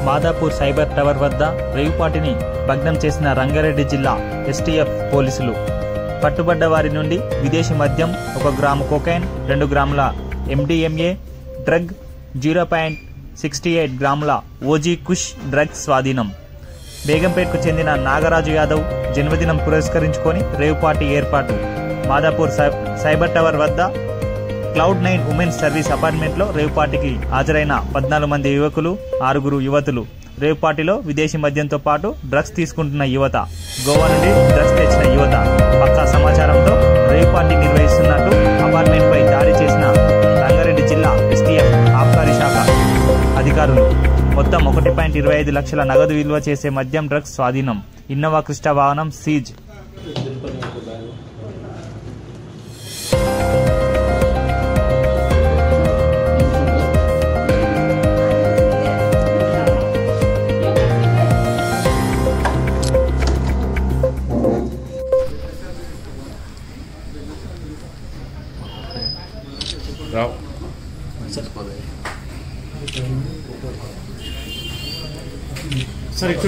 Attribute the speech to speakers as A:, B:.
A: Madhapur cyber tower వద్ద రేవుపాటిని భగ్నం చేసిన రంగారెడ్డి జిల్లా ఎస్టీఎఫ్ పోలీసులు. పట్టుబడ్డ వారి నుండి విదేశీ మద్యం 1 గ్రాము కోకైన్, 2 గ్రాముల MDMA డ్రగ్, 0.68 గ్రాముల ఓజీ కుష్ డ్రగ్స్ స్వాధీనం. బేగంపేట్కు చెందిన నాగరాజు యాదవ్ జన్మదినం పురస్కరించుకొని రేవుపాటి ఏర్పాటు. మాదాపూర్ సైబర్ టవర్ వద్ద Cloud9 ఉమెన్స్ సర్వీస్ అపార్ట్మెంట్లో రేవుపాటికి హాజరైన 14 మంది యువకులు, 6 యువతులు. రేవుపాటిలో విదేశీ మద్యంతో పాటు డ్రగ్స్ తీసుకుంటున్న యువత, గోవా నుండి డ్రగ్స్ తెచ్చిన యువత. పక్కా సమాచారంతో రేవుపాటి నిర్వహిస్తున్నట్టు అపార్ట్మెంట్పై దాడి చేసిన రంగారెడ్డి జిల్లా ఎస్టీఎఫ్ ఆబ్కారీ శాఖ అధికారులు. మొత్తం 1.25 లక్షల నగదు విలువ చేసే మద్యం, డ్రగ్స్ స్వాధీనం. ఇన్నోవా క్రిస్టా వాహనం సీజ్.
B: Sir,